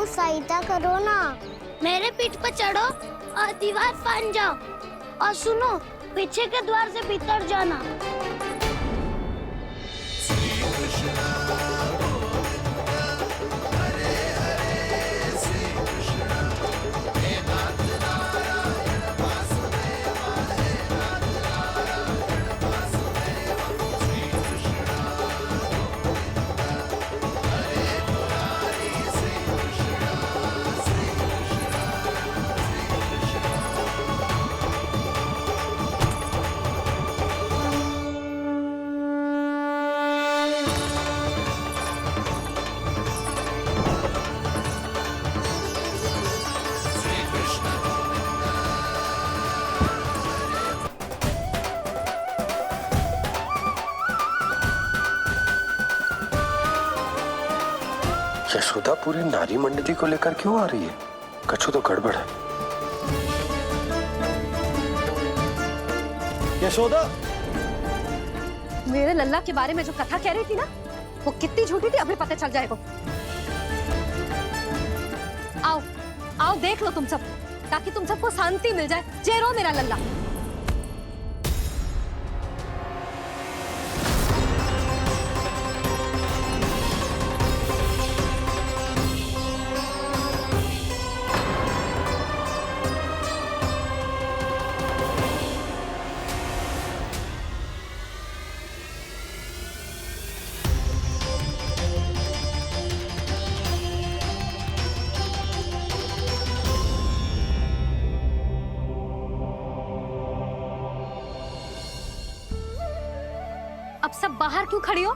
सहायता करो ना। मेरे पीठ पर चढ़ो और दीवार फांद जाओ। और सुनो, पीछे के द्वार से भीतर जाना। यशोदा पूरी नारी मंडली को लेकर क्यों आ रही है? कछु तो गड़बड़ है। यशोदा, मेरे लल्ला के बारे में जो कथा कह रही थी ना, वो कितनी झूठी थी अभी पता चल जाएगा। आओ आओ देख लो तुम सब, ताकि तुम सबको शांति मिल जाए। जय रो मेरा लल्ला। अब सब बाहर क्यों खड़ी हो?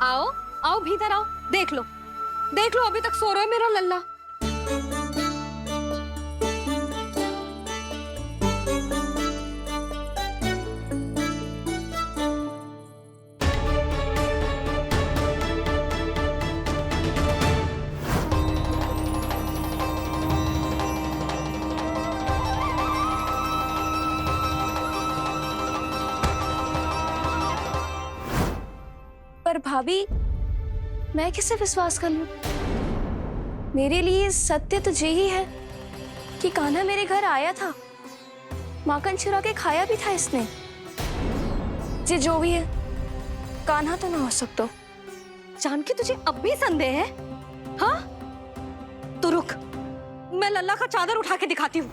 आओ आओ भीतर आओ, देख लो अभी तक सो रहा है मेरा लल्ला। पर भाभी, मैं किसे विश्वास कर लूं? मेरे लिए सत्य तो यही है कि कान्हा मेरे घर आया था, माखन चुरा के खाया भी था इसने। ये जो भी है, कान्हा तो ना हो सकता। जानकी तुझे अब भी संदेह है? हाँ तो रुक, मैं लल्ला का चादर उठा के दिखाती हूँ।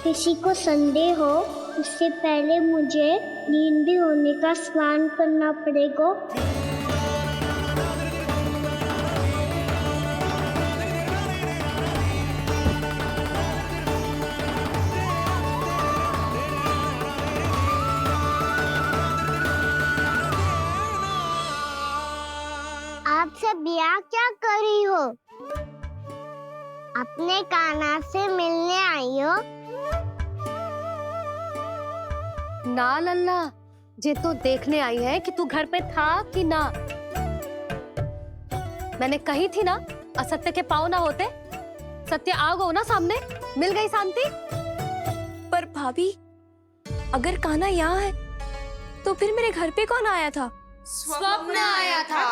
किसी को संदेह हो, उससे पहले मुझे नींद भी होने का स्नान करना पड़ेगा। आप सब यहाँ क्या कर रही हो? अपने कान्हा से मिलने आई हो? ना लल्ला, जे तो देखने आई है कि तू घर पे था कि ना। मैंने कही थी ना, असत्य के पांव ना होते। सत्य आ गो ना सामने, मिल गई शांति। पर भाभी, अगर कान्हा यहाँ है तो फिर मेरे घर पे कौन आया था? स्वप्न आया था।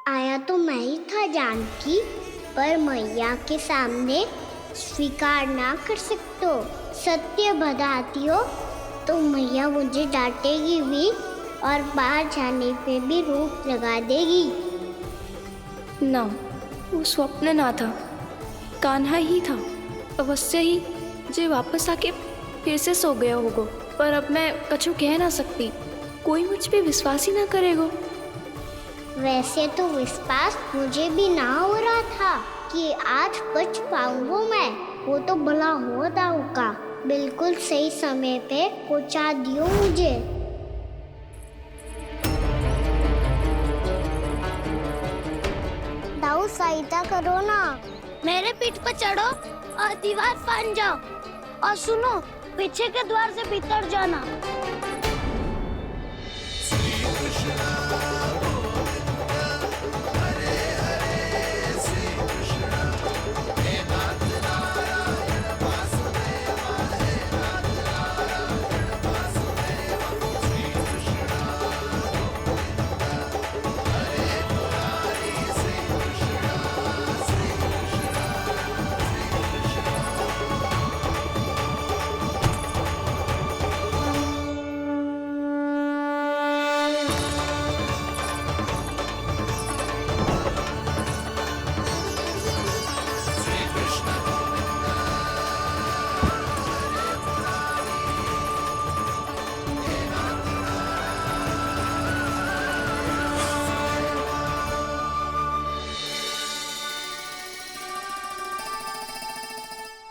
आया तो मैं ही था जानकी, पर मैया के सामने स्वीकार ना कर सकते हो। सत्य बताती हो तो मैया मुझे डांटेगी भी और बाहर जाने पे भी रोक लगा देगी। ना, वो स्वप्न ना था, कान्हा ही था। अवश्य ही जे वापस आके फिर से सो गया होगा। पर अब मैं कछु कह ना सकती, कोई मुझ पे विश्वास ही ना करेगा। वैसे तो विश्वास मुझे भी ना हो रहा था कि आज बच पाऊंगा मैं। वो तो भला होता होगा, बिल्कुल सही समय पे पहुंचा दियो मुझे। दाऊ सहायता करो ना, मेरे पीठ पर चढ़ो और दीवार फाड़ जाओ, और सुनो पीछे के द्वार से भीतर जाना।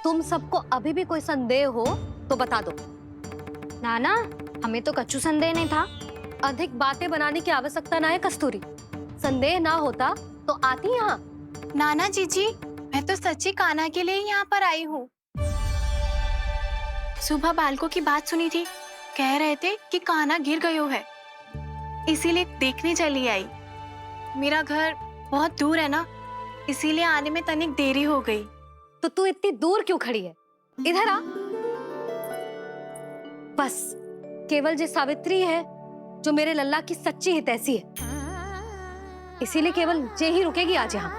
तुम सबको अभी भी कोई संदेह हो तो बता दो। नाना, हमें तो कच्चू संदेह नहीं था। अधिक बातें बनाने की आवश्यकता ना है कस्तूरी। संदेह ना होता तो आती यहाँ। नाना जीजी, मैं तो सच्ची कान्हा के लिए ही यहाँ पर आई हूँ। सुबह बालकों की बात सुनी थी, कह रहे थे कि कान्हा गिर गयो है, इसीलिए देखने चली आई। मेरा घर बहुत दूर है ना, इसीलिए आने में तनिक देरी हो गई। तो तू इतनी दूर क्यों खड़ी है? इधर आ। बस केवल जे सावित्री है जो मेरे लल्ला की सच्ची हितैषी है, इसीलिए केवल जे ही रुकेगी आज यहाँ।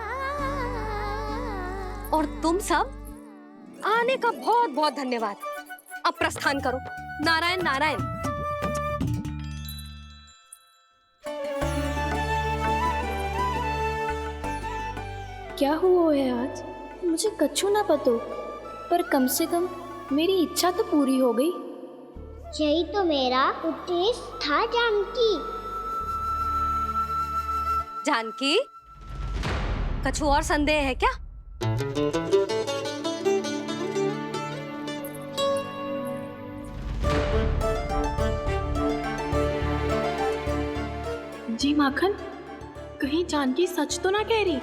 और तुम सब आने का बहुत बहुत धन्यवाद। अब प्रस्थान करो। नारायण नारायण। क्या हुआ है आज? मुझे कच्चू ना पतो, पर कम से कम मेरी इच्छा तो पूरी हो गई। यही तो मेरा उद्देश्य था जानकी। जानकी, कछु और संदेह है क्या? जी माखन, कहीं जानकी सच तो ना कह रही?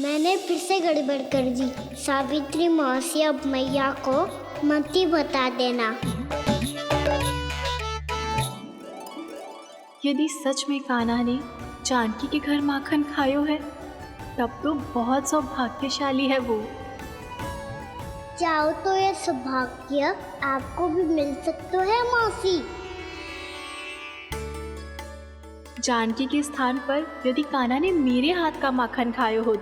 मैंने फिर से गड़बड़ कर दी। सावित्री मौसी अब मैया को मत ही बता देना। यदि सच में कान्हा ने जानकी के घर माखन खायो है, तब तो बहुत सौभाग्यशाली है वो। चाहो तो ये सौभाग्य आपको भी मिल सकता है मौसी। जानकी के स्थान पर यदि कान्हा ने मेरे हाथ का माखन खायो हो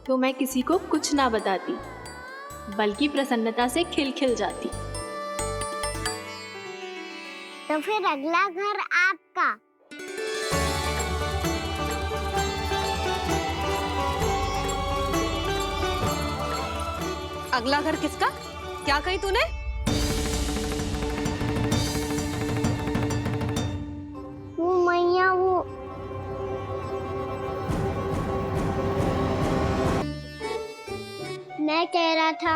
तो मैं किसी को कुछ ना बताती, बल्कि प्रसन्नता से खिलखिल जाती। तो फिर अगला घर आपका। अगला घर किसका? क्या कही तूने? वो मैया, वो मैं कह रहा था,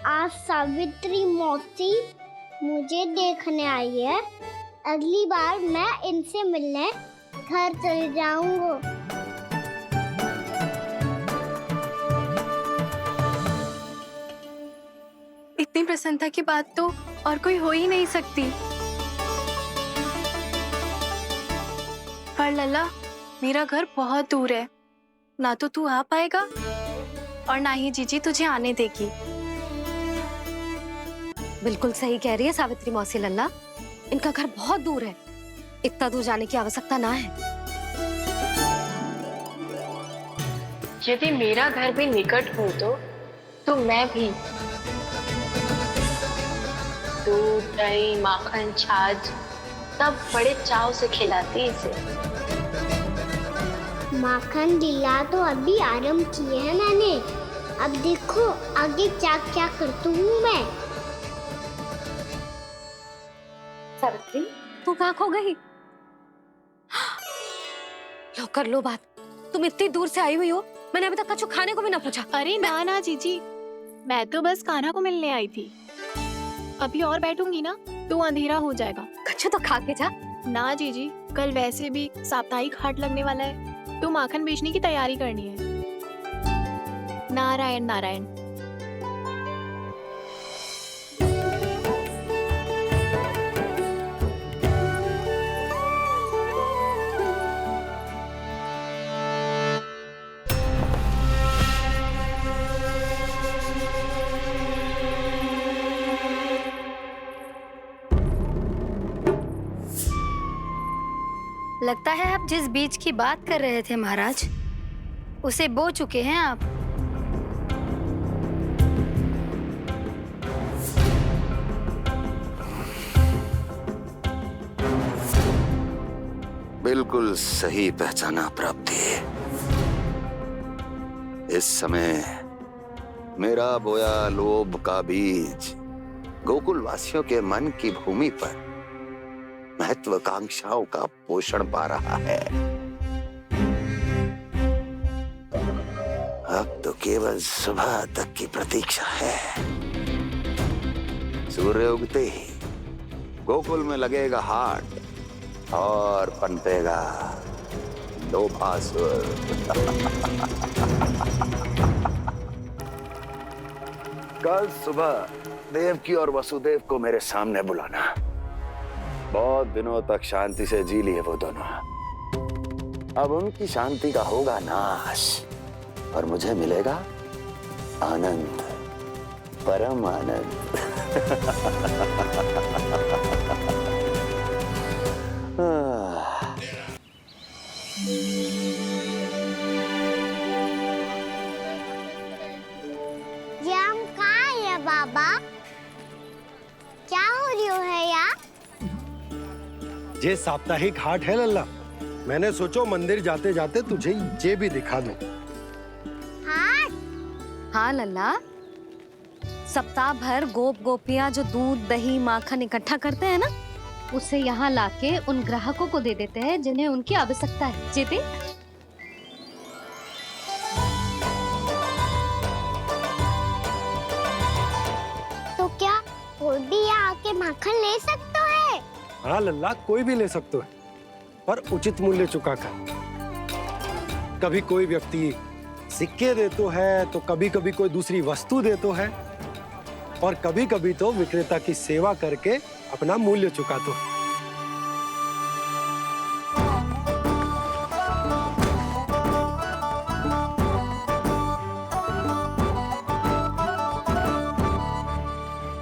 आज सावित्री मौसी मुझे देखने आई है। अगली बार मैं इनसे मिलने घर चले जाऊंगा। इतनी प्रसन्नता की बात तो और कोई हो ही नहीं सकती। पर लल्ला, मेरा घर बहुत दूर है, ना तो तू आ पाएगा और ना ही जीजी तुझे आने देगी। बिल्कुल सही कह रही है सावित्री मौसी लल्ला, इनका घर बहुत दूर है, इतना दूर जाने की आवश्यकता ना है। यदि मेरा घर भी निकट हो तो मैं भी दूध, दही, माखन, छाछ सब बड़े चाव से खिलाती इसे। माखन दिला तो अभी आरंभ किए हैं मैंने, अब देखो आगे क्या क्या करती हूँ मैं। सावित्री, तू कहाँ खो गई? लो कर लो बात। तुम इतनी दूर से आई हुई हो, मैंने अभी तक कछु खाने को भी ना पूछा। अरे ना ना जीजी, मैं तो बस कान्हा को मिलने आई थी। अभी और बैठूंगी ना तो अंधेरा हो जाएगा। कछु तो खा के जा। ना जीजी, कल वैसे भी साप्ताहिक हाट लगने वाला है तो माखन बेचने की तैयारी करनी है। नारायण नारायण। लगता है आप जिस बीज की बात कर रहे थे महाराज, उसे बो चुके हैं आप। बिल्कुल सही पहचाना प्राप्ति। इस समय मेरा बोया लोभ का बीज गोकुल वासियों के मन की भूमि पर महत्वाकांक्षाओं का पोषण पा रहा है। अब तो केवल सुबह तक की प्रतीक्षा है। सूर्य उगते ही गोकुल में लगेगा हाट और पनपेगा लोभासुर। कल सुबह देवकी और वसुदेव को मेरे सामने बुलाना। बहुत दिनों तक शांति से जी लिए वो दोनों, अब उनकी शांति का होगा नाश और मुझे मिलेगा आनंद, परम आनंद। ये हम कहाँ है बाबा? क्या हो रही है यार? ये साप्ताहिक हाट है लल्ला। मैंने सोचो मंदिर जाते जाते तुझे ये भी दिखा दूं। हाट? हाँ लल्ला, सप्ताह भर गोप गोपियां जो दूध दही माखन इकट्ठा करते हैं ना, उसे यहाँ लाके उन ग्राहकों को दे देते हैं जिन्हें उनकी आवश्यकता है। जेते तो क्या कोई भी यहाँ आके माखन ले सकता है? हाँ लल्ला, कोई भी ले सकते है, पर उचित मूल्य चुकाकर। कभी कोई व्यक्ति सिक्के देतो है तो कभी कभी कोई दूसरी वस्तु देतो है और कभी कभी तो विक्रेता की सेवा करके अपना मूल्य चुकातो है।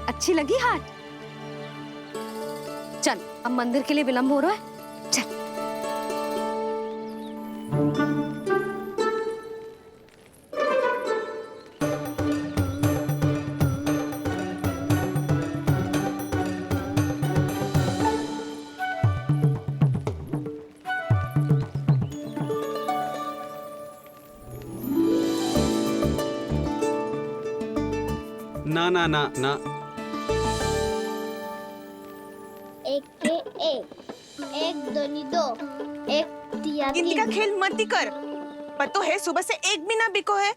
अच्छी लगी हाट? चल, अब मंदिर के लिए विलंब हो रहा है। चल। ना ना ना ना, एक के एक दोनी दो, एक दिया गिनती का तीन। खेल मत ही कर। पर तो है सुबह से एक भी ना बिको है।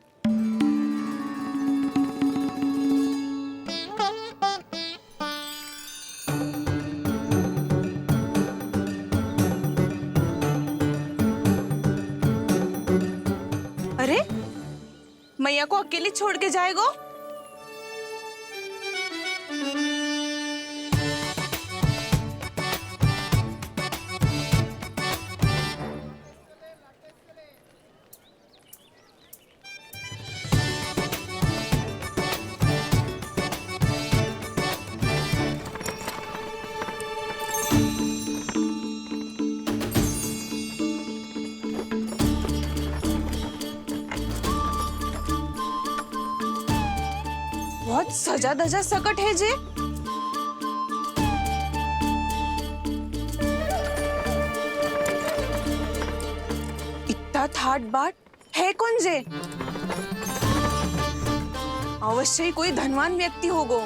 अरे मैया को अकेले छोड़ के जाएगो? बहुत सजा धजा सकट है जे। इतना थाट बाट है कौन जे? अवश्य ही कोई धनवान व्यक्ति होगो।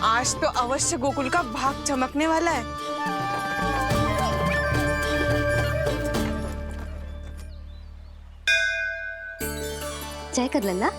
आज तो अवश्य गोकुल का भाग चमकने वाला है। जय कर लल्ला।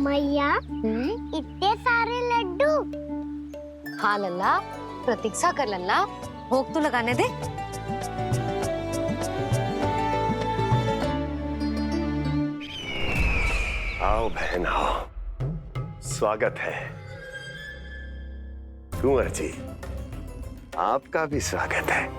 मैया इतने सारे लड्डू। हाँ लल्ला, प्रतीक्षा कर लल्ला, भोग तो लगाने दे। आओ बहन आओ, स्वागत है। कुंवर जी, आपका भी स्वागत है।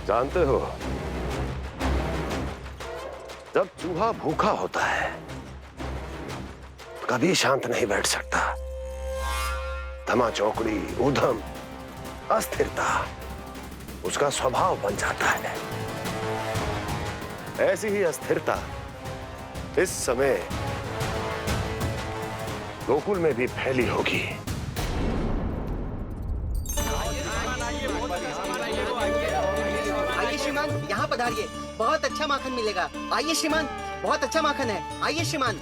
जानते हो, जब चूहा भूखा होता है कभी शांत नहीं बैठ सकता। धमा चौकड़ी, ऊधम, अस्थिरता उसका स्वभाव बन जाता है। ऐसी ही अस्थिरता इस समय गोकुल में भी फैली होगी। यहाँ पधारिए, बहुत अच्छा माखन मिलेगा। आइए श्रीमान, बहुत अच्छा माखन है। आइए श्रीमान।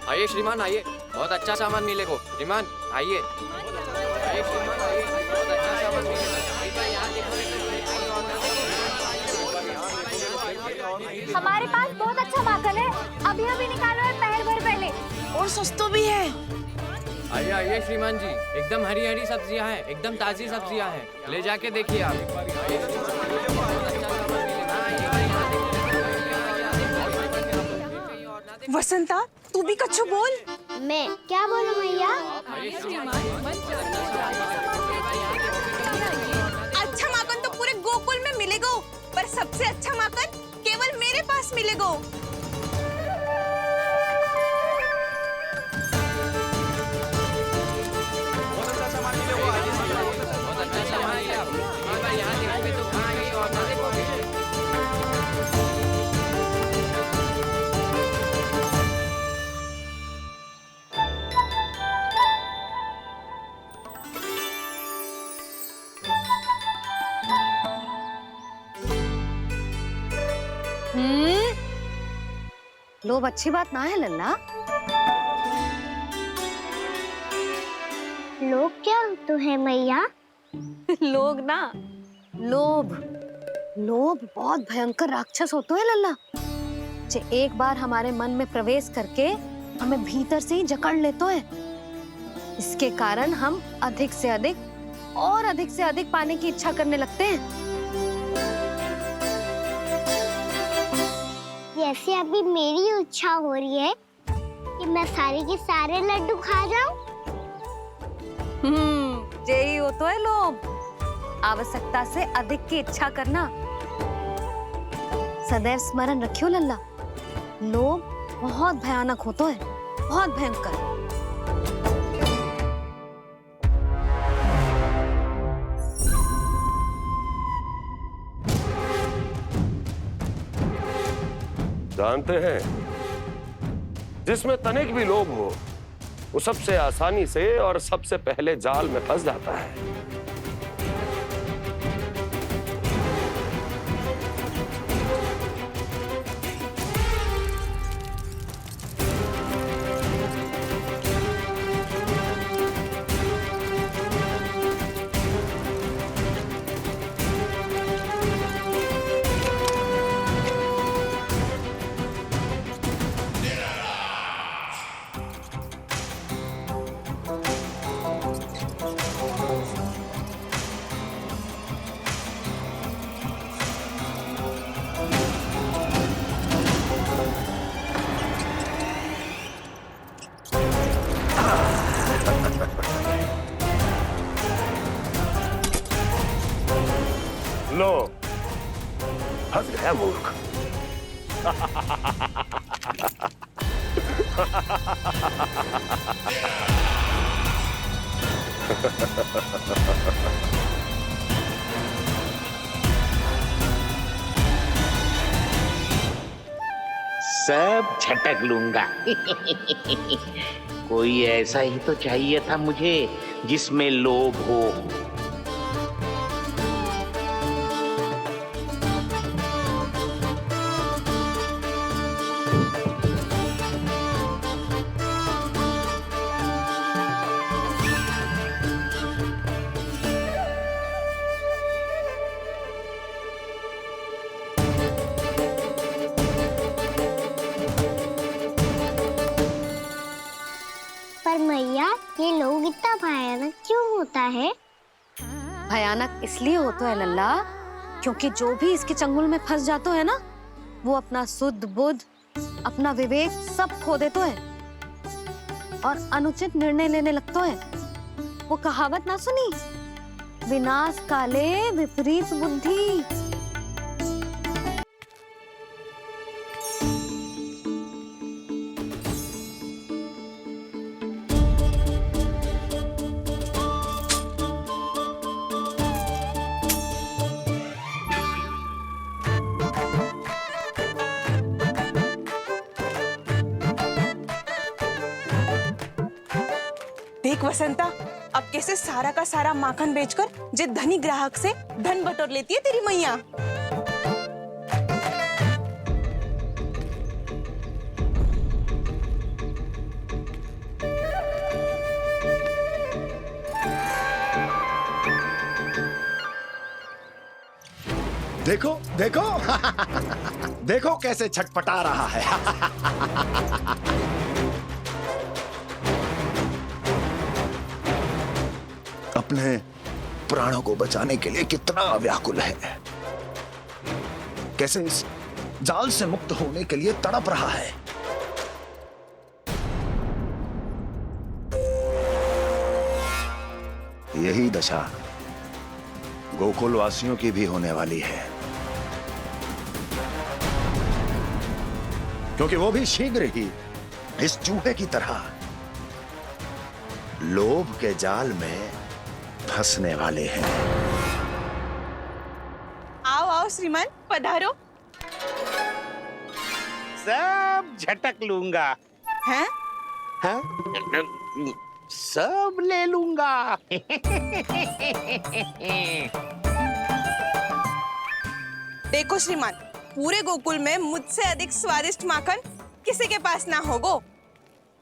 आइए श्रीमान, आइए, बहुत अच्छा सामान मिलेगा। श्रीमान आइए, आइए श्रीमान, आइए, बहुत अच्छा सामान मिलेगा। हमारे पास बहुत अच्छा माखन है, अभी अभी निकालो है, पहर भर पहले। और सस्ता भी है। आइए आइए श्रीमान जी, एकदम हरी हरी सब्जियां हैं, एकदम ताजी सब्जियां हैं, ले जाके देखिए आप। वसंता, तू भी कच्छु बोल। मैं क्या बोलूं मैया? अच्छा माखन तो पूरे गोकुल में मिलेगा, पर सबसे अच्छा माखन केवल मेरे पास मिलेगा। लोभ अच्छी बात ना है लल्ला। लोग क्या तो है मैया? लोग ना, लोभ। लोभ बहुत भयंकर राक्षस होते हैं लल्ला, जो एक बार हमारे मन में प्रवेश करके हमें भीतर से ही जकड़ लेते हैं। इसके कारण हम अधिक से अधिक और अधिक से अधिक पाने की इच्छा करने लगते हैं। जैसे अभी मेरी इच्छा हो रही है कि मैं सारे के सारे लड्डू खा जाऊं। यही होता है लोभ, आवश्यकता से अधिक की इच्छा करना। सदैव स्मरण रखियो लल्ला, लोभ बहुत भयानक होता है, बहुत भयंकर। जानते हैं, जिसमें तनिक भी लोभ हो वो सबसे आसानी से और सबसे पहले जाल में फंस जाता है। है मूर्ख। सब झटक लूंगा। कोई ऐसा ही तो चाहिए था मुझे जिसमें लोभ हो। पर मैया ये लोग इतना भयानक क्यों होता है? भयानक इसलिए होता है लल्ला, क्योंकि जो भी इसके चंगुल में फंस जाता है ना, वो अपना शुद्ध बुद्ध, अपना विवेक सब खो देता है और अनुचित निर्णय लेने लगता है। वो कहावत ना सुनी, विनाश काले विपरीत बुद्धि। देख वसंता, अब कैसे सारा का सारा माखन बेचकर जे धनी ग्राहक से धन बटोर लेती है तेरी मैया। देखो देखो देखो कैसे छटपटा रहा है। अपने प्राणों को बचाने के लिए कितना व्याकुल है, कैसे इस जाल से मुक्त होने के लिए तड़प रहा है। यही दशा गोकुल वासियों की भी होने वाली है, क्योंकि वो भी शीघ्र ही इस चूहे की तरह लोभ के जाल में फंसने वाले हैं। आओ आओ श्रीमान, पधारो। सब झटक लूंगा। हैं? हाँ? सब ले लूंगा। देखो श्रीमान, पूरे गोकुल में मुझसे अधिक स्वादिष्ट माखन किसी के पास ना होगो।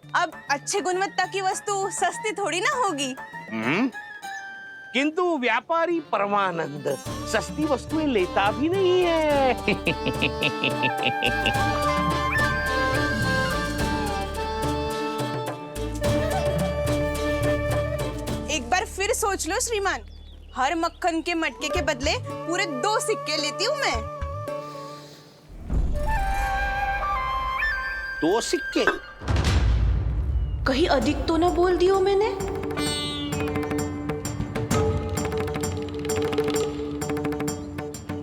अब अच्छे गुणवत्ता की वस्तु सस्ती थोड़ी ना होगी। किंतु व्यापारी परमानंद सस्ती वस्तुएं लेता भी नहीं है। एक बार फिर सोच लो श्रीमान, हर मक्खन के मटके के बदले पूरे 2 सिक्के लेती हूँ मैं। 2 सिक्के? कहीं अधिक तो ना बोल दियो मैंने?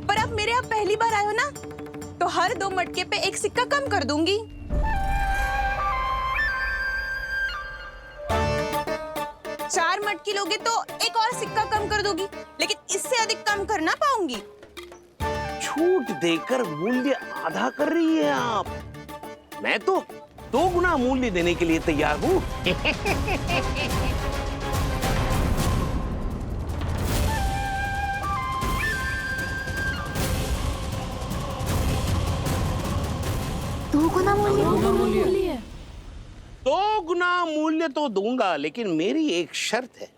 पर आप मेरे यहाँ पहली बार आए हो ना, तो हर 2 मटके पे 1 सिक्का कम कर दूंगी। चार मटकी लोगे तो 1 और सिक्का कम कर दूंगी, लेकिन इससे अधिक कम कर ना पाऊंगी। छूट देकर मूल्य आधा कर रही है आप। मैं तो 2 गुना मूल्य देने के लिए तैयार हूँ। दो गुना मूल्य? 2 गुना मूल्य तो दूंगा, लेकिन मेरी एक शर्त है।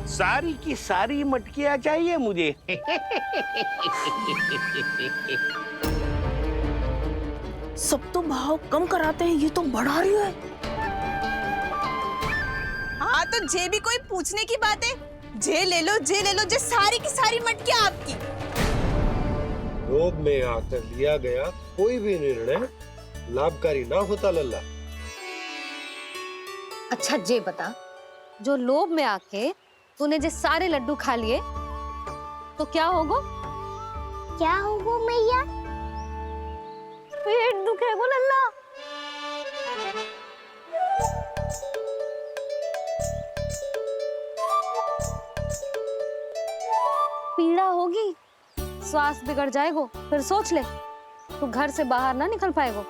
सारी की सारी मटकियां चाहिए मुझे। सब तो भाव कम कराते हैं, ये तो बढ़ा रही है। हाँ तो जे भी कोई पूछने की बात है, जे ले लो, जे सारी की सारी मटकियां आपकी। लोभ में आकर लिया गया कोई भी निर्णय लाभकारी ना होता लल्ला। अच्छा जे बता, जो लोभ में आके तूने जे सारे लड्डू खा लिए तो क्या होगा? क्या होगा मैया? पेट दुखेगा लल्ला। पीड़ा होगी, स्वास्थ्य बिगड़ जाएगा, फिर सोच ले तू घर से बाहर ना निकल पाएगा।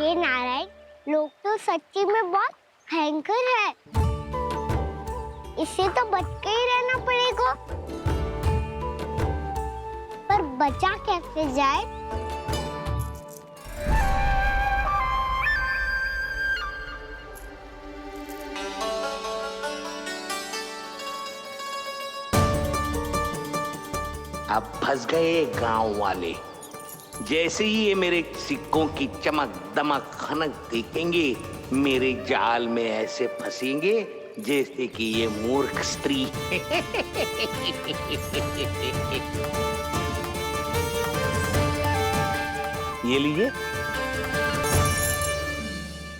ये नारायण लोग तो सच्ची में बहुत भयंकर है, इससे तो बच के ही रहना पड़ेगा। पर बचा कैसे जाए? अब फंस गए गांव वाले। जैसे ही ये मेरे सिक्कों की चमक दमक खनक देखेंगे, मेरे जाल में ऐसे फंसेंगे जैसे कि ये मूर्ख स्त्री। ये लीजिए,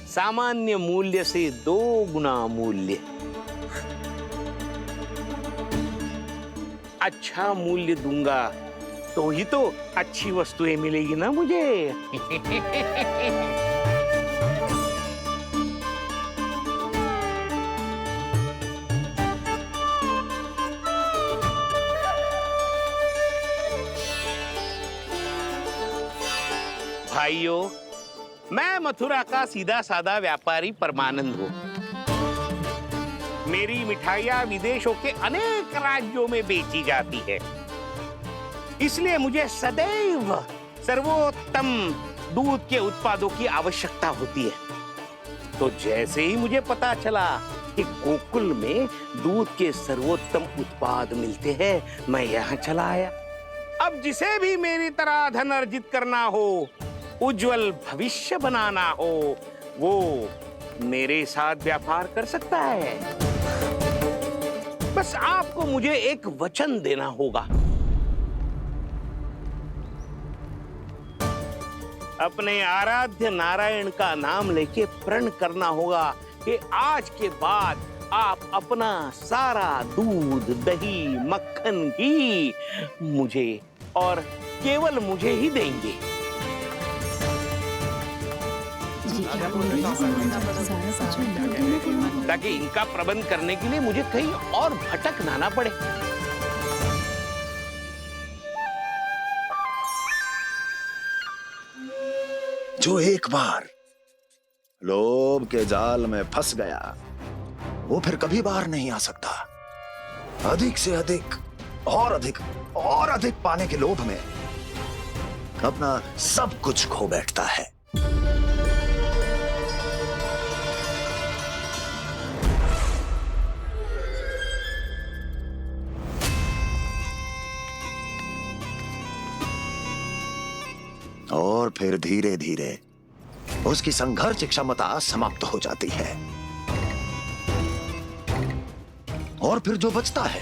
सामान्य मूल्य से 2 गुना मूल्य। अच्छा मूल्य दूंगा तो ही तो अच्छी वस्तुएं मिलेगी ना मुझे। भाइयों, मैं मथुरा का सीधा साधा व्यापारी परमानंद हूँ। मेरी मिठाइयाँ विदेशों के अनेक राज्यों में बेची जाती है, इसलिए मुझे सदैव सर्वोत्तम दूध के उत्पादों की आवश्यकता होती है। तो जैसे ही मुझे पता चला कि गोकुल में दूध के सर्वोत्तम उत्पाद मिलते हैं, मैं यहाँ चला आया। अब जिसे भी मेरी तरह धन अर्जित करना हो, उज्जवल भविष्य बनाना हो, वो मेरे साथ व्यापार कर सकता है। बस आपको मुझे एक वचन देना होगा। अपने आराध्य नारायण का नाम लेके प्रण करना होगा कि आज के बाद आप अपना सारा दूध, दही, मक्खन, घी मुझे और केवल मुझे ही देंगे। ताकि इनका प्रबंध करने के लिए मुझे कहीं और भटकना ना पड़े। जो एक बार लोभ के जाल में फंस गया, वो फिर कभी बाहर नहीं आ सकता। अधिक से अधिक और अधिक और अधिक पाने के लोभ में अपना सब कुछ खो बैठता है। और फिर धीरे धीरे उसकी संघर्ष क्षमता समाप्त हो जाती है, और फिर जो बचता है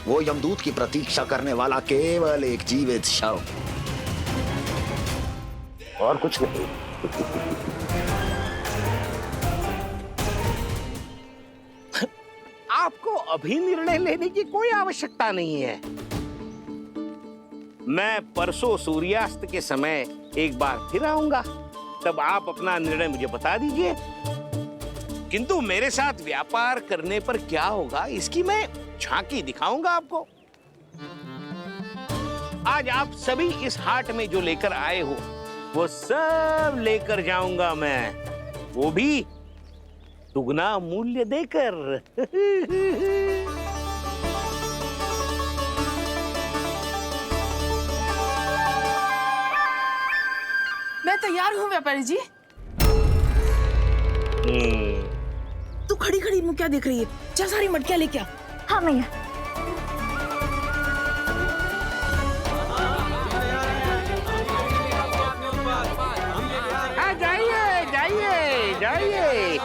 वो यमदूत की प्रतीक्षा करने वाला केवल एक जीवित शव, और कुछ नहीं। आपको अभी निर्णय लेने की कोई आवश्यकता नहीं है। मैं परसों सूर्यास्त के समय एक बार फिर आऊंगा, तब आप अपना निर्णय मुझे बता दीजिए। किंतु मेरे साथ व्यापार करने पर क्या होगा, इसकी मैं झांकी दिखाऊंगा आपको। आज आप सभी इस हाट में जो लेकर आए हो, वो सब लेकर जाऊंगा मैं, वो भी दुगना मूल्य देकर। मैं तैयार हूँ व्यापारी जी। तू खड़ी खड़ी मुँह क्या देख रही है? जा सारी मटकियाँ लेके आ। हाँ मैया। जाइए जाइए जाइए।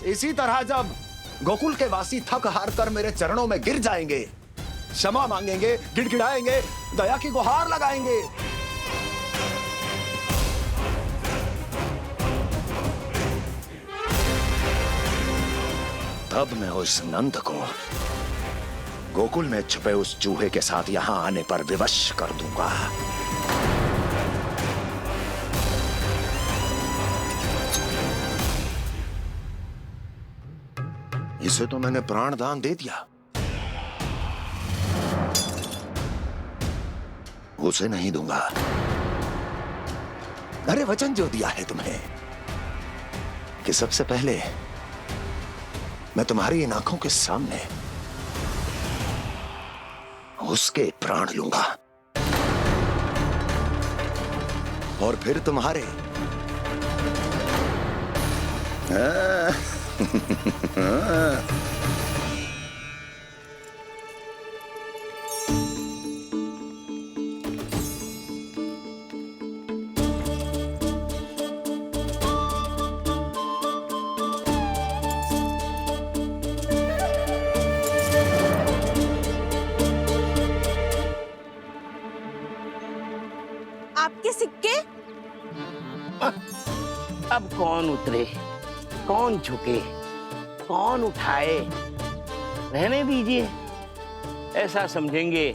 इसी तरह जब गोकुल के वासी थक हार कर मेरे चरणों में गिर जाएंगे, क्षमा मांगेंगे, गिड़गिड़ाएंगे, दया की गुहार लगाएंगे, तब मैं उस नंद को गोकुल में छुपे उस चूहे के साथ यहां आने पर विवश कर दूंगा। इसे तो मैंने प्राण दान दे दिया, उसे नहीं दूंगा। अरे वचन जो दिया है तुम्हें कि सबसे पहले मैं तुम्हारी इन आंखों के सामने उसके प्राण लूंगा और फिर तुम्हारे। आपके सिक्के? अब कौन उतरे, कौन झुके, कौन उठाए, रहने दीजिए। ऐसा समझेंगे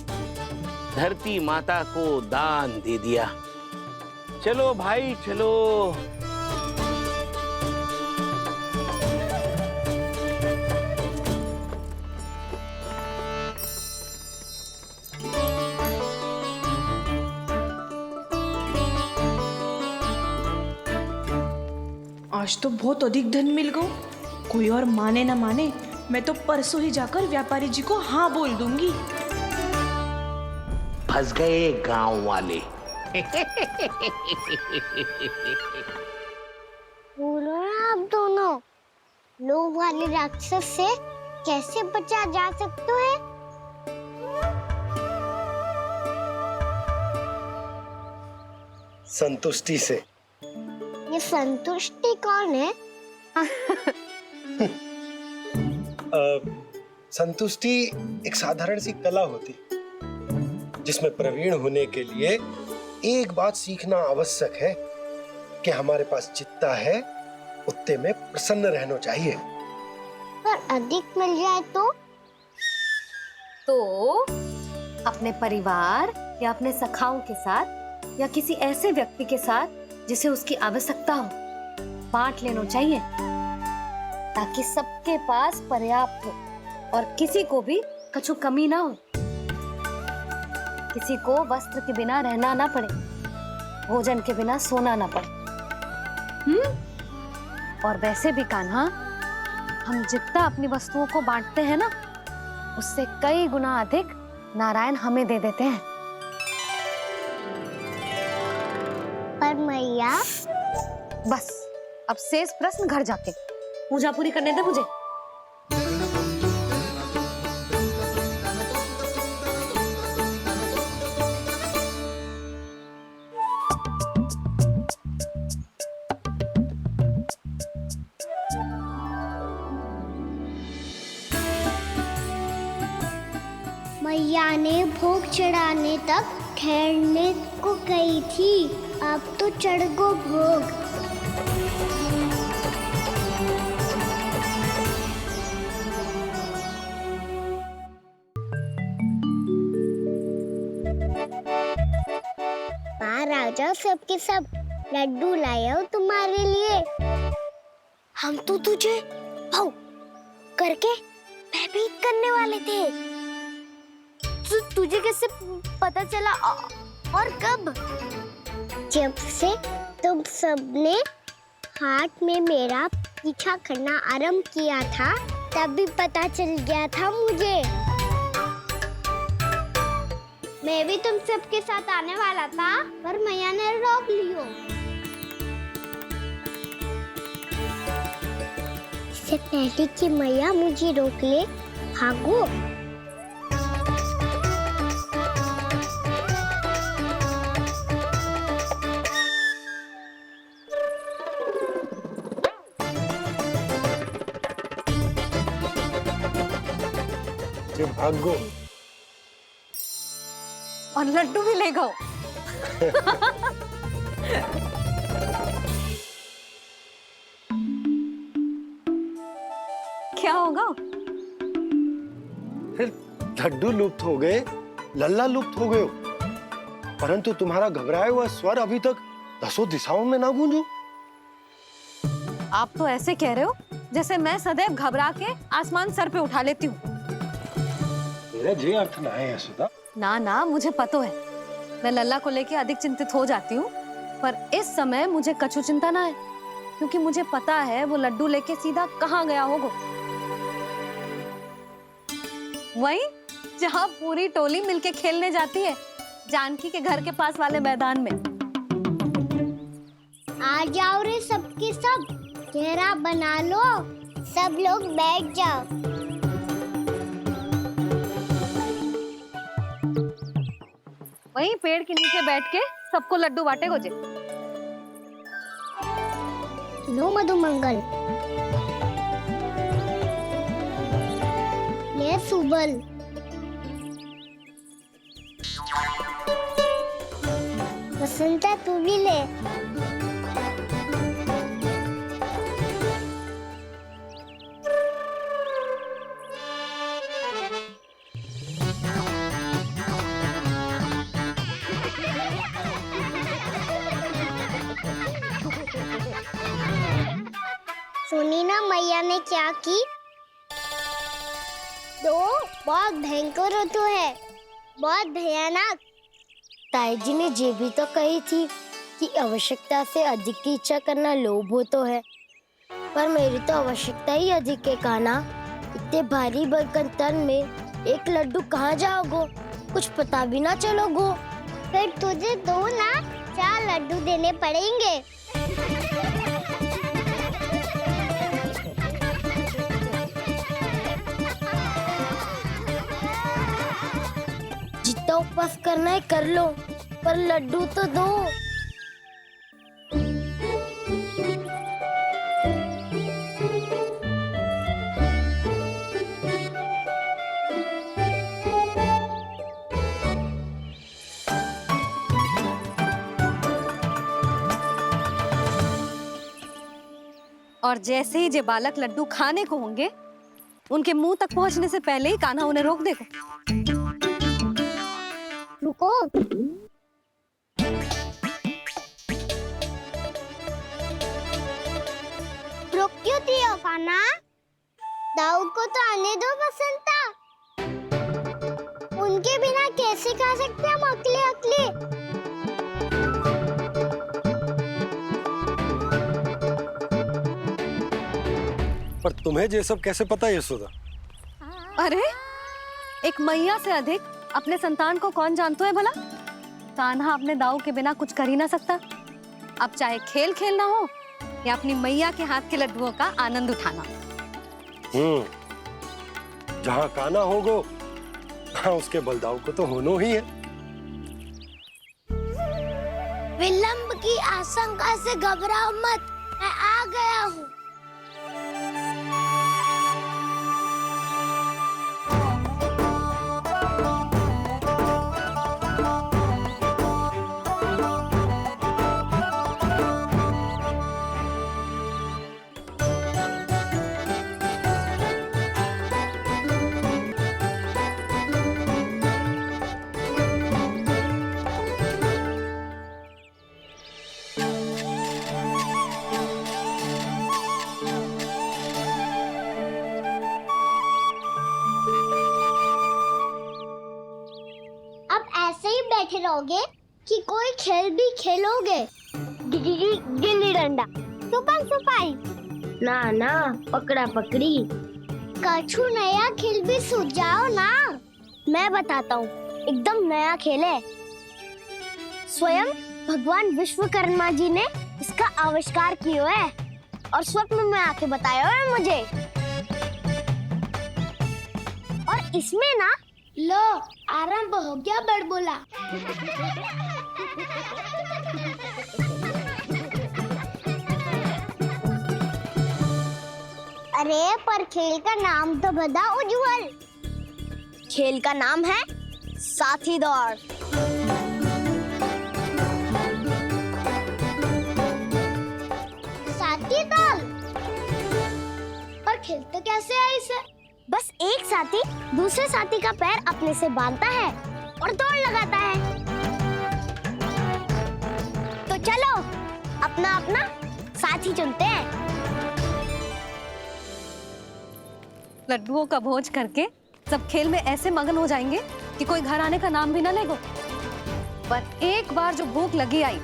धरती माता को दान दे दिया। चलो भाई चलो। आज तो बहुत अधिक धन मिल गया। कोई और माने ना माने, मैं तो परसों ही जाकर व्यापारी जी को हाँ बोल दूंगी। फंस गए गांव वाले। बोलो ना आप दोनों, लोभ वाले राक्षस से कैसे बचा जा सकता है? संतुष्टि से। ये संतुष्टि कौन है? संतुष्टि एक साधारण सी कला होती जिसमें प्रवीण होने के लिए एक बात सीखना आवश्यक है कि हमारे पास जितना है उतने में प्रसन्न रहना चाहिए। पर अधिक मिल जाए तो अपने परिवार या अपने सखाओं के साथ या किसी ऐसे व्यक्ति के साथ जिसे उसकी आवश्यकता हो बांट लेना चाहिए, ताकि सबके पास पर्याप्त हो और किसी को भी कछु कमी ना हो, किसी को वस्त्र के बिना रहना ना पड़े, भोजन के बिना सोना ना पड़े। और वैसे भी कान्हा, हम जितना अपनी वस्तुओं को बांटते हैं ना, उससे कई गुना अधिक नारायण हमें दे देते हैं। पर मैया, बस अब शेष प्रश्न घर जाके पूजा पूरी करने दे मुझे। मैया ने भोग चढ़ाने तक ठहरने को कही थी, अब तो चढ़ गो भोग। बाहर आ जाओ, सबके सब लड्डू लाए हो तुम्हारे लिए। हम तो तुझे भाव करके भयभीत करने वाले थे। तुझे कैसे पता चला और कब? जब से तुम सबने हाथ में मेरा पीछा करना आरंभ किया था, तभी पता चल गया था मुझे। मैं भी तुम सबके साथ आने वाला था, पर मैया ने रोक लियो। इससे पहले कि मैया मुझे रोक ले, भागो। के भाग गो। और लड्डू भी ले गो। क्या होगा? लड्डू लुप्त हो गए, लल्ला लुप्त हो गए, परंतु तुम्हारा घबराया हुआ स्वर अभी तक 10 दिशाओं में ना गूंजो। आप तो ऐसे कह रहे हो जैसे मैं सदैव घबरा के आसमान सर पे उठा लेती हूँ। मेरा ये अर्थ ना है यशोदा। ना ना, मुझे पता है, मैं लल्ला को लेके अधिक चिंतित हो जाती हूँ, पर इस समय मुझे कछु चिंता ना है, क्योंकि मुझे पता है वो लड्डू लेके सीधा कहाँ गया होगा। वहीं जहाँ पूरी टोली मिलके खेलने जाती है, जानकी के घर के पास वाले मैदान में। आ जाओ रे सबके सब, घेरा बना लो, सब लोग बैठ जाओ। वहीं पेड़ के नीचे बैठ के सबको लड्डू बांटे गोजे। लो मधुमंगल, ले सुबल, वसंता तू भी ले। सुनी ना मैया ने क्या की? तो बहुत भयंकर ऋतु है, बहुत भयानक। ताई जी ने ये भी तो कही थी कि आवश्यकता से अधिक की इच्छा करना लोभ हो तो है, पर मेरी तो आवश्यकता ही अधिक है कान्हा। इतने भारी बर्तन तन में एक लड्डू कहाँ जाओगो, कुछ पता भी ना चलोगो। फिर तुझे 2 ना 4 लड्डू देने पड़ेंगे। जितना उपवास करना है कर लो, पर लड्डू तो दो। और जैसे ही जे बालक लड्डू खाने को होंगे, उनके मुंह तक पहुंचने से पहले ही कान्हा उन्हें रोक देगा। रुको, रुक क्यों दियो कान्हा? दाऊ को तो आने दो बसंता। उनके बिना कैसे खा सकते हम अकेले अकेले? पर तुम्हें ये सब कैसे पता है यशोदा? अरे, एक मैया से अधिक अपने संतान को कौन जानता है भला? कान्हा अपने दाऊ के बिना कुछ कर ही ना सकता। अब चाहे खेल खेलना हो या अपनी मैया के हाथ के लड्डुओं का आनंद उठाना। जहाँ कान्हा होगो, वहाँ उसके बलदाऊ को तो होना ही है। विलंब की आशंका से घबराओ मत, मैं आ गया हूँ। बैठे रहोगे कि कोई खेल भी खेलोगे? गिल्ली डंडा, छुपन छुपाई, ना ना पकड़ा पकड़ी, कछु नया खेल भी सुझाओ ना। मैं बताता हूँ, एकदम नया खेल है। स्वयं भगवान विश्वकर्मा जी ने इसका आविष्कार किया है और स्वप्न में आके बताया है मुझे। और इसमें ना लो आरंभ हो गया बड़बोला। अरे पर खेल का नाम तो बता उज्जवल। खेल का नाम है साथी दौड़। साथी दौड़? पर खेलते कैसे है इसे? बस एक साथी दूसरे साथी का पैर अपने से बांधता है और दौड़ लगाता है। तो चलो अपना अपना साथी चुनते हैं। लड्डुओं का भोज करके सब खेल में ऐसे मगन हो जाएंगे कि कोई घर आने का नाम भी ना लेगो। पर एक बार जो भूख लगी आई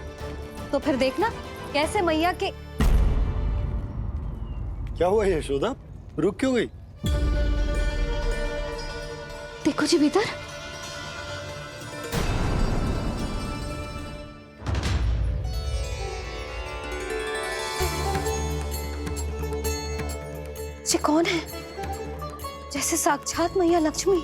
तो फिर देखना कैसे मैया के। क्या हुआ यशोदा, रुक क्यों गई? देखो जी भीतर। ये कौन है? जैसे साक्षात मैया लक्ष्मी।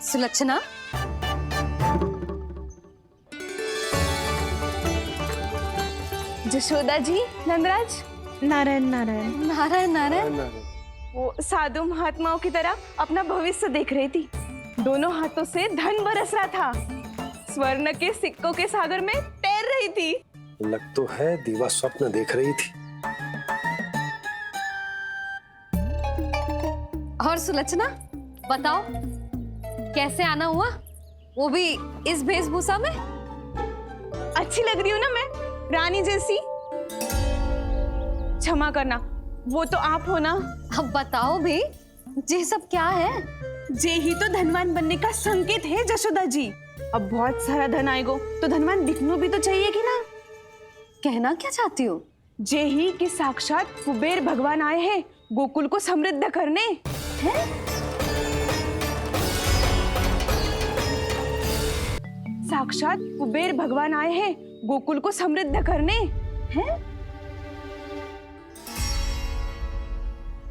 सुलक्षणा, जशोदा जी, नंदराज, नारायण नारायण। नारायण नारायण। वो साधु महात्माओं की तरह अपना भविष्य देख रही थी। दोनों हाथों से धन बरस रहा था। स्वर्ण के सिक्कों के सागर में तैर रही थी। लग तो है दीवा स्वप्न देख रही थी। और सुलक्षणा बताओ कैसे आना हुआ, वो भी इस वेशभूषा में? अच्छी लग रही हूँ ना मैं, रानी जैसी? क्षमा करना, वो तो आप हो ना। अब बताओ भी ये सब क्या है? जे ही तो धनवान बनने का संकेत है जशोदा जी। अब बहुत सारा धन आएगा तो धनवान दिखना भी तो चाहिए कि ना। कहना क्या चाहती हो? जे ही कि साक्षात कुबेर भगवान आए हैं गोकुल को समृद्ध करने। हैं? साक्षात कुबेर भगवान आए हैं गोकुल को समृद्ध करने हैं?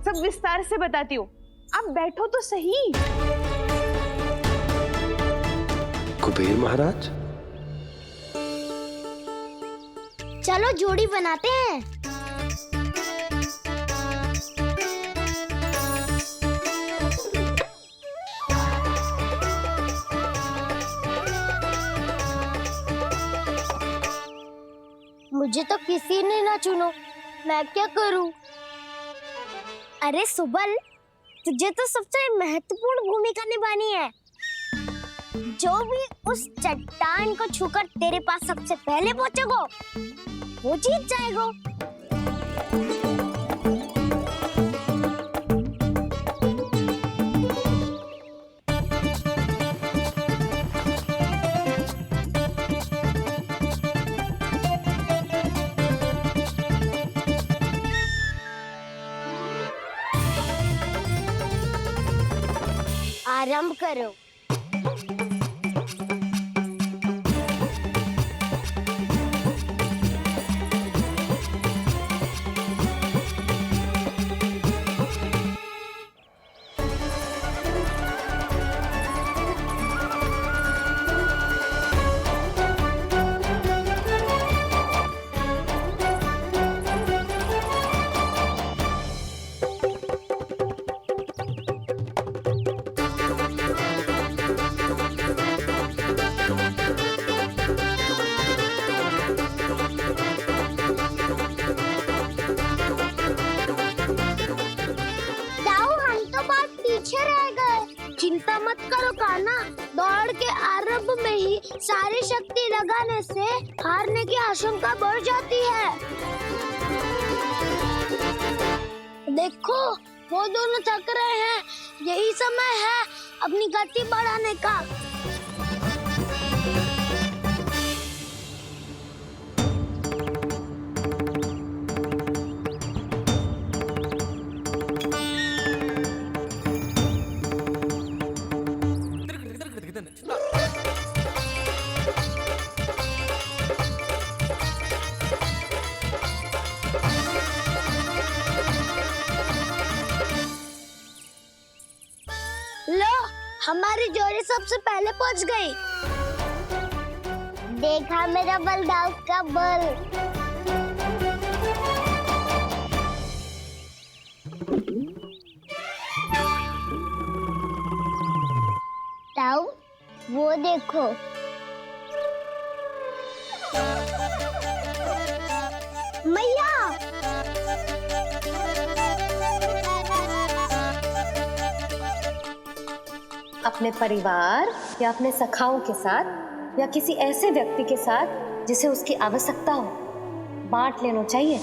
सब विस्तार से बताती हूँ, आप बैठो तो सही। कुबेर महाराज, चलो जोड़ी बनाते हैं। मुझे तो किसी ने ना चुनो, मैं क्या करूं? अरे सुबल, तुझे तो सबसे महत्वपूर्ण भूमिका निभानी है। जो भी उस चट्टान को छूकर तेरे पास सबसे पहले पहुंचेगा वो जीत जाएगा। आरंभ करो। चिंता मत करो कान्हा, दौड़ के आरंभ में ही सारी शक्ति लगाने से हारने की आशंका बढ़ जाती है। देखो वो दोनों थक रहे हैं, यही समय है अपनी गति बढ़ाने का। सबसे पहले पहुंच गई। देखा मेरा बलदाव का बल। ताऊ, वो देखो। मैया। अपने परिवार या अपने सखाओं के साथ या किसी ऐसे व्यक्ति के साथ जिसे उसकी आवश्यकता हो बांट लेना चाहिए,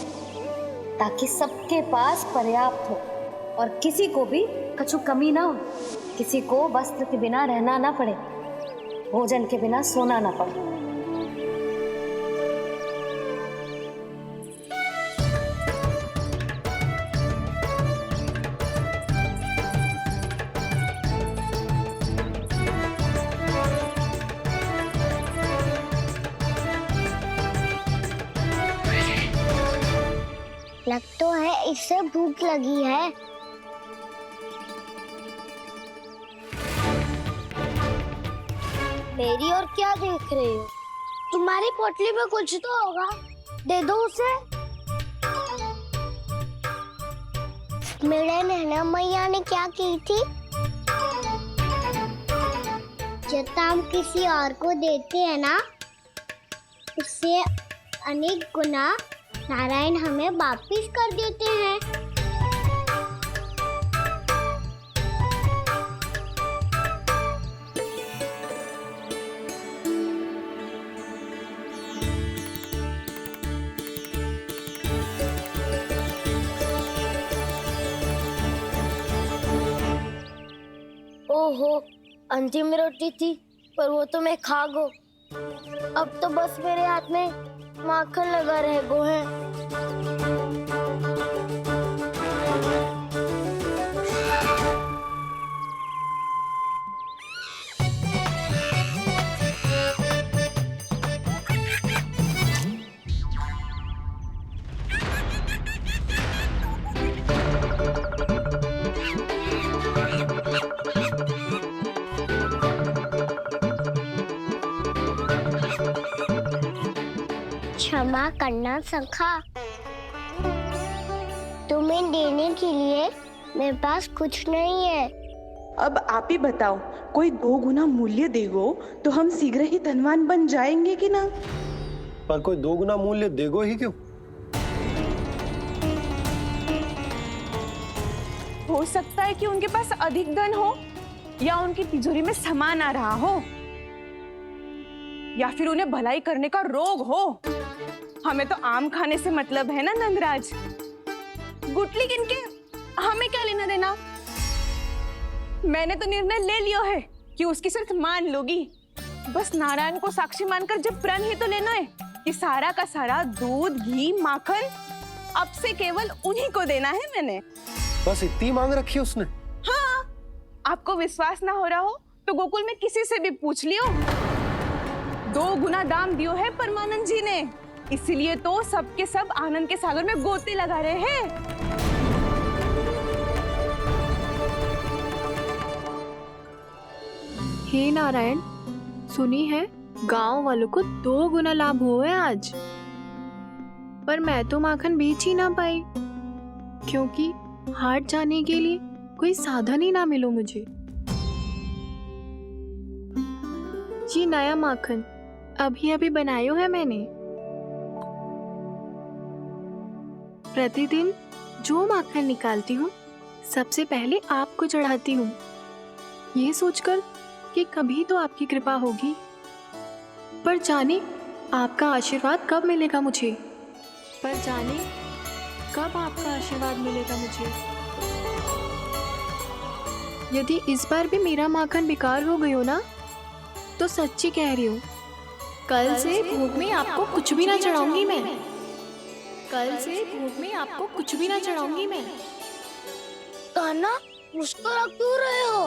ताकि सबके पास पर्याप्त हो और किसी को भी कछु कमी ना हो, किसी को वस्त्र के बिना रहना ना पड़े, भोजन के बिना सोना ना पड़े। लग तो है इससे भूख लगी है। मेरी और क्या देख रहे हो? तुम्हारी पोटली में कुछ तो होगा, दे दो उसे। मेरे नैना मैया ने क्या की थी? जब हम किसी और को देते हैं ना, उससे अनेक गुना नारायण हमें वापिस कर देते हैं। ओहो, अंतिम रोटी थी, पर वो तो मैं खा गो। अब तो बस मेरे हाथ में माखन लगा रह गो है। क्षमा करना सखा, तुम्हें देने के लिए मेरे पास कुछ नहीं है। अब आप ही बताओ, कोई 2 गुना मूल्य देगो तो हम शीघ्र ही धनवान बन जाएंगे कि ना? पर कोई 2 गुना मूल्य देगो ही क्यों? हो सकता है कि उनके पास अधिक धन हो, या उनकी तिजोरी में सामान आ रहा हो, या फिर उन्हें भलाई करने का रोग हो। हमें तो आम खाने से मतलब है ना नंदराज। गुटली किनके, हमें क्या लेना देना। मैंने तो निर्णय ले लिया है कि उसकी शर्त मान लोगी। बस नारायण को साक्षी मानकर जब प्रण ही तो लेना है कि सारा का सारा दूध, घी, माखन अब से केवल उन्हीं को देना है मैंने। बस इतनी मांग रखी है उसने? हाँ, आपको विश्वास ना हो रहा हो तो गोकुल में किसी से भी पूछ लियो। 2 गुना दाम दियो है परमानंद जी ने, इसलिए तो सबके सब आनंद के सागर में गोते लगा रहे हैं। हे नारायण, सुनी है गांव वालों को 2 गुना लाभ हुआ है आज, पर मैं तो माखन बेच ही ना पाई, क्योंकि हाट जाने के लिए कोई साधन ही ना मिलो मुझे। ये नया माखन अभी अभी बनायो है मैंने। प्रतिदिन जो माखन निकालती हूँ सबसे पहले आपको चढ़ाती हूँ, ये सोचकर कि कभी तो आपकी कृपा होगी। पर जाने आपका आशीर्वाद कब मिलेगा मुझे, पर जाने कब आपका आशीर्वाद मिलेगा मुझे। यदि इस बार भी मेरा माखन बेकार हो गयो ना, तो सच्ची कह रही हूँ, कल से भोग में आपको कुछ भी ना चढ़ाऊंगी मैं। कल से भोग में आपको कुछ भी ना चढ़ाऊंगी मैं। कान्हा, मुस्कुरा क्यों रहे हो?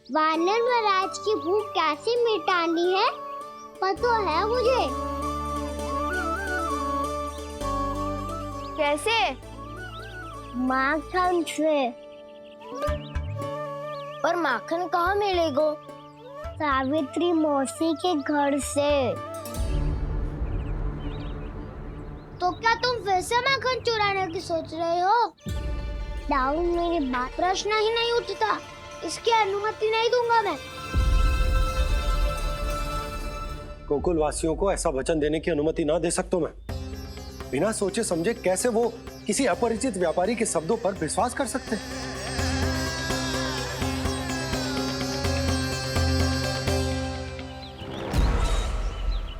वानर महाराज की भूख कैसे मिटानी है पता है मुझे। कैसे? माखन से। पर माखन कहाँ मिलेगा? सावित्री मौसी के घर से। तो क्या तुम वैसे माखन चुराने की सोच रहे हो? दाऊ, मेरी बात प्रश्न ही नहीं उठता, इसकी अनुमति नहीं दूंगा मैं। गोकुल वासियों को ऐसा वचन देने की अनुमति ना दे सकता मैं। बिना सोचे समझे कैसे वो किसी अपरिचित व्यापारी के शब्दों पर विश्वास कर सकते हैं?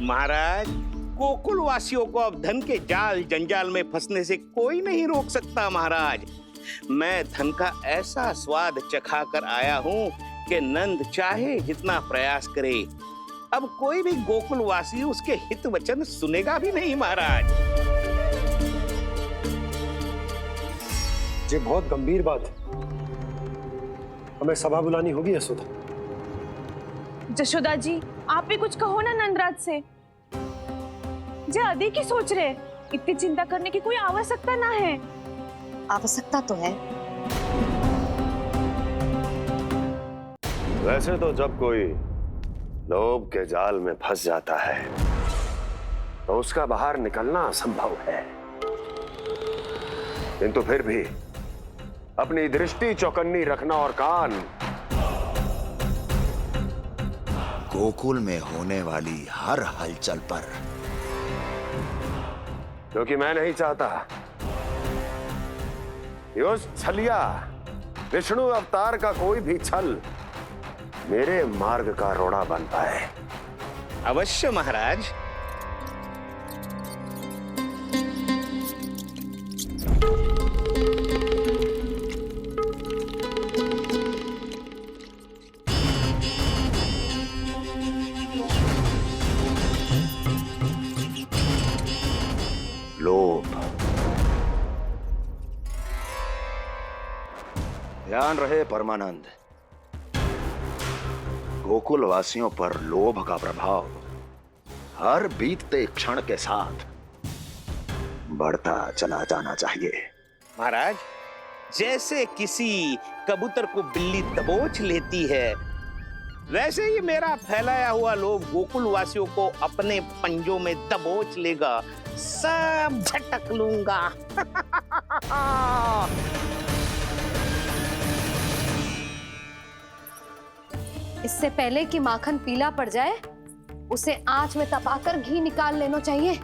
महाराज, गोकुल वासियों को अब धन के जाल जंजाल में फंसने से कोई नहीं रोक सकता। महाराज, मैं धन का ऐसा स्वाद चखा कर आया हूँ कि नंद चाहे जितना प्रयास करे, अब कोई भी गोकुल वासी उसके हित वचन सुनेगा भी नहीं। महाराज, ये बहुत गंभीर बात है, हमें सभा बुलानी होगी यशोदा। जशोदा जी, आप भी कुछ कहो ना नंदराज से। जे अधिक ही सोच रहे, इतनी चिंता करने की कोई आवश्यकता ना है। आवश्यकता तो है। वैसे तो जब कोई लोभ के जाल में फंस जाता है तो उसका बाहर निकलना असंभव है, किंतु फिर भी अपनी दृष्टि चौकन्नी रखना और कान गोकुल में होने वाली हर हलचल पर, क्योंकि मैं नहीं चाहता कि उस छलिया विष्णु अवतार का कोई भी छल मेरे मार्ग का रोड़ा बन पाए। अवश्य महाराज। लोभ, ध्यान रहे परमानंद, गोकुल वासियों पर लोभ का प्रभाव हर बीतते क्षण के साथ बढ़ता चला जाना चाहिए। महाराज, जैसे किसी कबूतर को बिल्ली दबोच लेती है, वैसे ही मेरा फैलाया हुआ लोभ गोकुल वासियों को अपने पंजों में दबोच लेगा, सब झटक लूंगा। इससे पहले कि माखन पीला पड़ जाए, उसे आंच में तपाकर घी निकाल लेना चाहिए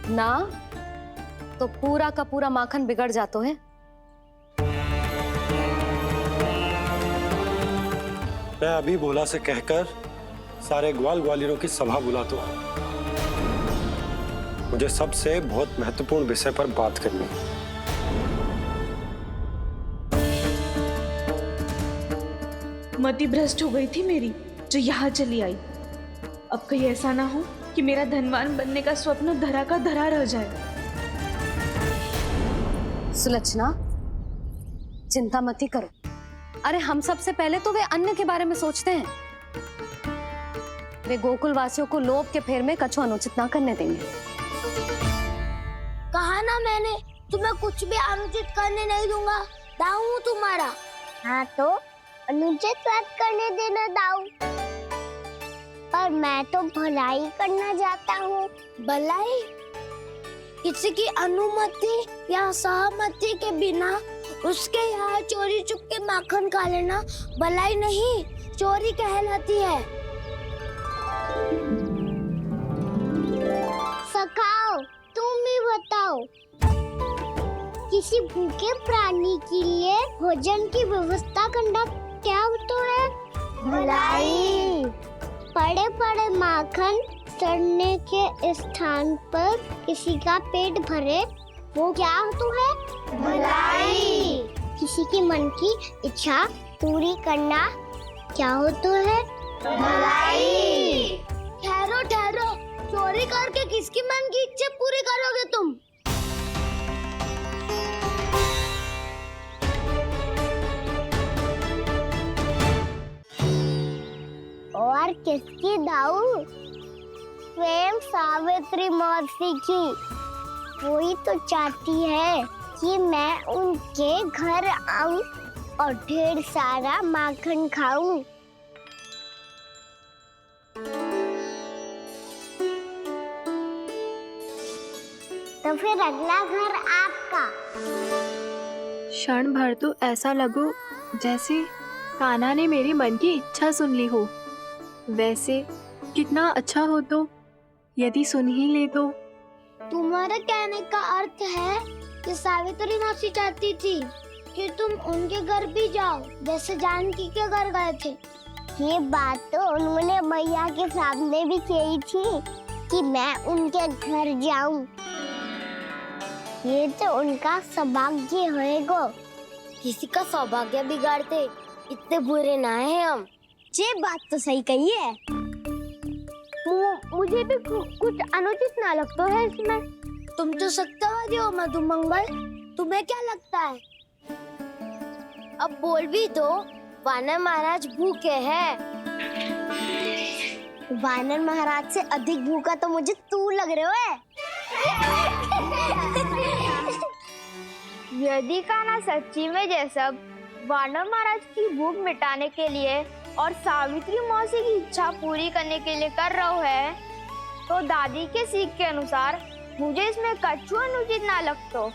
ना, तो पूरा का पूरा माखन बिगड़ जाता है। मैं अभी भोला से कहकर सारे ग्वाल ग्वालियरों की सभा बुलाता हूं। मुझे सबसे बहुत महत्वपूर्ण विषय पर बात करनी है। मति भ्रष्ट हो गई थी मेरी, जो यहाँ चली आई। अब कहीं ऐसा ना हो कि मेरा धनवान बनने का स्वप्न धरा का धरा रह जाए। सुलक्षणा, चिंता मत करो। अरे हम सबसे पहले तो वे अन्न के बारे में सोचते हैं। वे गोकुल वासियों को लोभ के फेर में कछु अनुचित ना करने देंगे। कहा ना मैंने, तुम्हें कुछ भी अनुचित करने नहीं दूंगा। दाऊ हूँ तुम्हारा। हाँ तो अनुचित बात करने देना दाऊ, पर मैं तो भलाई करना चाहता हूँ। भलाई? किसी की अनुमति या सहमति के बिना उसके यहाँ चोरी चुपके माखन खा लेना भलाई नहीं, चोरी कहलाती है। सखाओ, तुम ही बताओ, किसी भूखे प्राणी के लिए भोजन की व्यवस्था करना क्या होता है? भलाई। पड़े पड़े माखन सड़ने के स्थान पर किसी का पेट भरे, वो क्या होता है? भलाई। किसी की मन की इच्छा पूरी करना क्या होता है? भलाई। ठहरो ठहरो, चोरी करके किसकी मन की इच्छा पूरी करोगे तुम? और किसकी दाऊ? स्वयं सावित्री मौसी की। वही तो चाहती है कि मैं उनके घर आऊं और ढेर सारा माखन खाऊं। तो फिर अगला घर आपका। क्षण भर तो ऐसा लगो जैसे कान्हा ने मेरी मन की इच्छा सुन ली हो। वैसे कितना अच्छा हो तो यदि सुन ही ले तो। तुम्हारे कहने का अर्थ है कि सावित्री मौसी चाहती थी कि तुम उनके घर भी जाओ जैसे जानकी के घर गए थे। ये बात तो उन्होंने मैया के सामने भी कही थी कि मैं उनके घर जाऊं। ये तो उनका सौभाग्य होएगा। किसी का सौभाग्य बिगाड़ते इतने बुरे ना हैं हम। ये बात तो सही कही है। मुझे भी कुछ अनुचित ना लगता है इसमें। तुम तो सत्यवादी हो मधुमंगल, तुम्हें क्या लगता है? अब बोल भी दो, वानर महाराज भूखे हैं। वानर महाराज से अधिक भूखा तो मुझे तू लग रहे हो। यदि कान्हा सच्ची में ये सब वानर महाराज की भूख मिटाने के लिए और सावित्री मौसी की इच्छा पूरी करने के लिए कर रहा है, तो दादी के सीख के अनुसार मुझे इसमें कछु अनुचित ना लगता।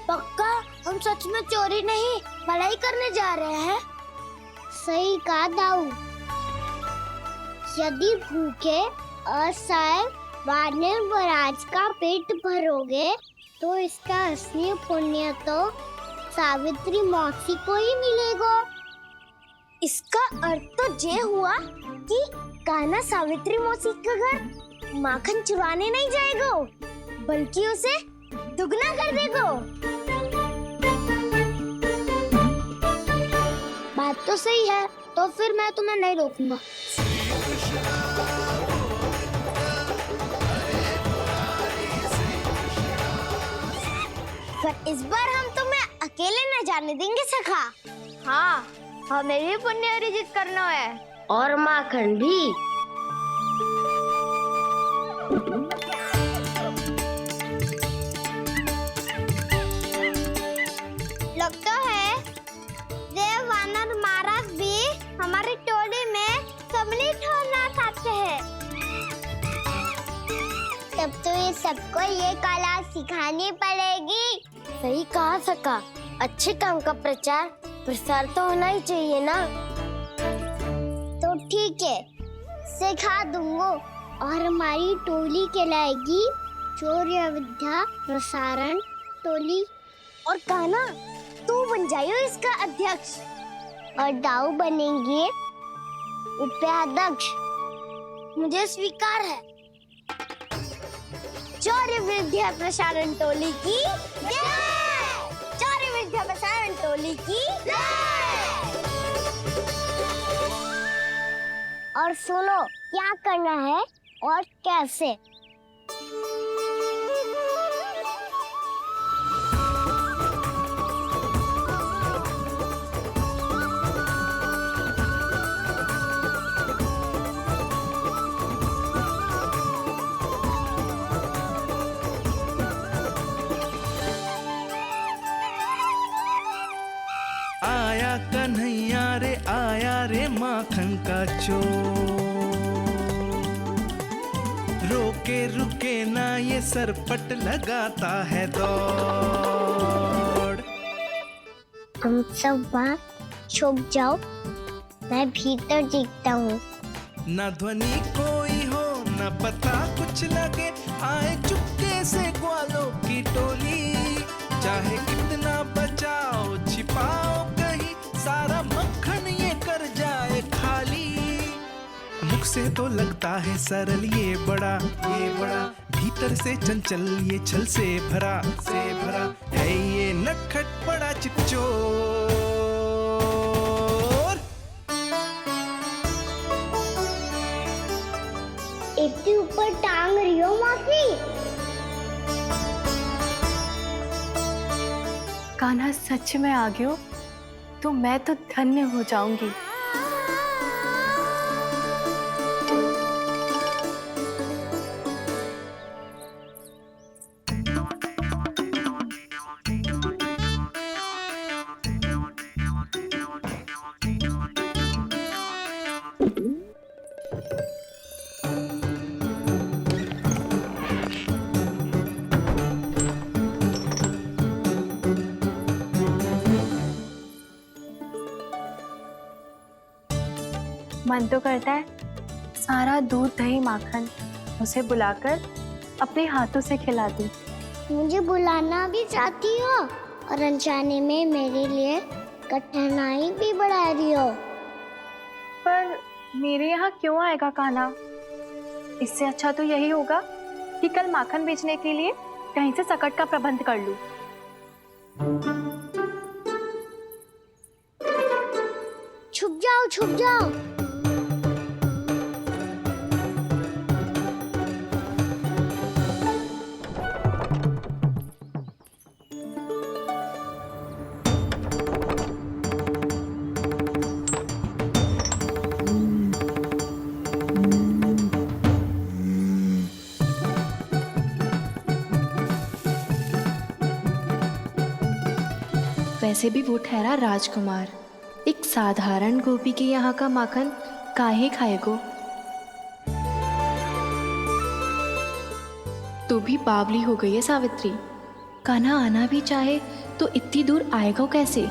पक्का हम सच में चोरी नहीं भलाई करने जा रहे हैं। सही कहा दाऊ। यदि भूखे असहाय वानर महाराज का पेट भरोगे तो इसका असली पुण्य तो सावित्री मौसी को ही मिलेगा। इसका अर्थ तो ये हुआ कि कान्हा सावित्री मौसी का घर माखन चुराने नहीं जाएगा, बल्कि उसे दुगना कर देगा। बात तो सही है, तो फिर मैं तुम्हें नहीं रोकूंगा। पर इस बार हम तुम्हें अकेले न जाने देंगे सखा। हाँ, हमें भी पुण्य अर्जित करना है और माखन भी। लगता है देव वानर महाराज भी हमारी टोली में सम्मिलित होना चाहते हैं। तब तो ये सबको ये कला सिखानी पड़ेगी। सही कहा सका। अच्छे काम का प्रचार प्रसार तो होना ही चाहिए ना। तो ठीक है, सिखा दूंगा और हमारी टोली कहलाएगी चौर्य विद्या प्रसारण टोली। और कान्हा तू बन जाइयो इसका अध्यक्ष और दाऊ बनेंगे उपाध्यक्ष। मुझे स्वीकार है। चौर्य विद्या प्रसारण टोली की जय। चौर्य विद्या प्रसारण टोली की जय। और सुनो क्या करना है और कैसे। आया कन्हैया रे आया रे माखन का चोर। रोके रुके ना ये सरपट लगाता है दौड़। तुम सब वहाँ छुप जाओ, मैं भीतर देखता हूँ। ना ध्वनि कोई हो ना पता कुछ लगे, आए चुपके से ग्वालों की टोली। चाहे कितना बचाओ छिपाओ कहीं, सारा मक्खन ये कर जाए खाली। मुख से तो लगता है सरल ये बड़ा भीतर से चंचल ये छल से भरा है ये नटखट बड़ा चिच्चोर। इतने ऊपर टांग रही हो मौसी। कान्हा सच में आ गयो तो मैं तो धन्य हो जाऊंगी। मन तो करता है सारा दूध दही माखन उसे बुलाकर अपने हाथों से खिला दूं। मुझे बुलाना भी चाहती हो और अनजाने में मेरे लिए कठिनाई भी बढ़ा रही हो। पर मेरे यहाँ क्यों आएगा कान्हा? इससे अच्छा तो यही होगा कि कल माखन बेचने के लिए कहीं से सकट का प्रबंध कर लूं। छुप जाओ, छुप जाओ। वैसे भी वो ठहरा राजकुमार, एक साधारण गोपी के यहाँ का माखन काहे खाएगो। तो भी बावली हो गई है सावित्री। कान्हा आना भी चाहे तो इतनी दूर आएगा कैसे?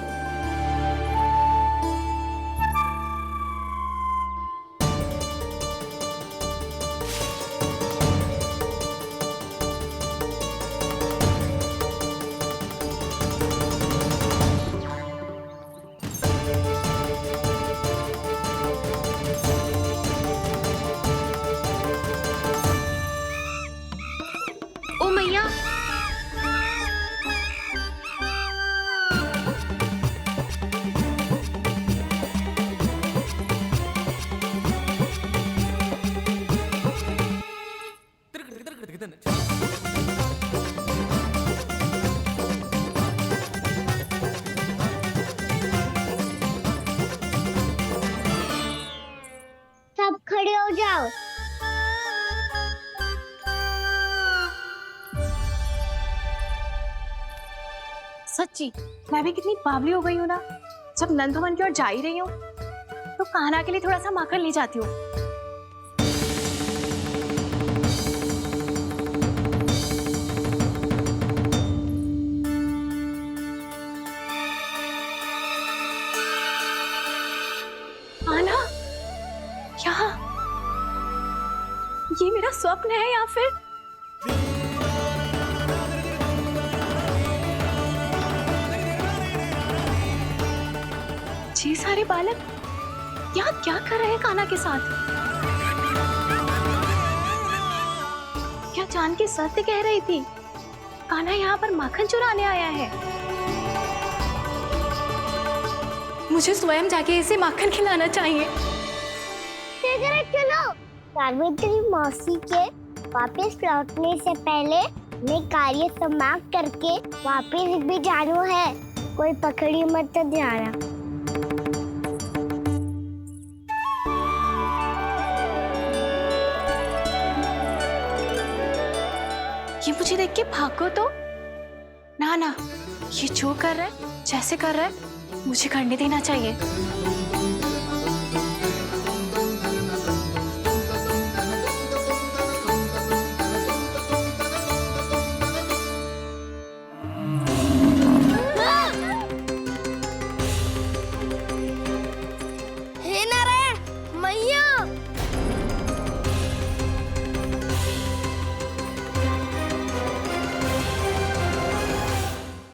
ओ मैया, सब खड़े हो जाओ। सच्ची मैं भी कितनी बावली हो गई हूँ ना। जब नंद भवन की ओर जा ही रही हूँ तो कान्हा के लिए थोड़ा सा माखन ले जाती हूँ। कान्हा, यहाँ ये मेरा स्वप्न है या फिर ये सारे बालक यहाँ क्या कर रहे हैं कान्हा के साथ? क्या जानकी सत्य कह रही थी? कान्हा यहाँ पर माखन चुराने आया है। मुझे स्वयं जाके इसे माखन खिलाना चाहिए। चलो, सावित्री मौसी के वापस लौटने से पहले मैं कार्य समाप्त करके वापस भी जाना है। कोई पकड़ी मत जाना। ये मुझे देख के भागो तो ना, ये जो कर रहा है, जैसे कर रहा है, मुझे करने देना चाहिए।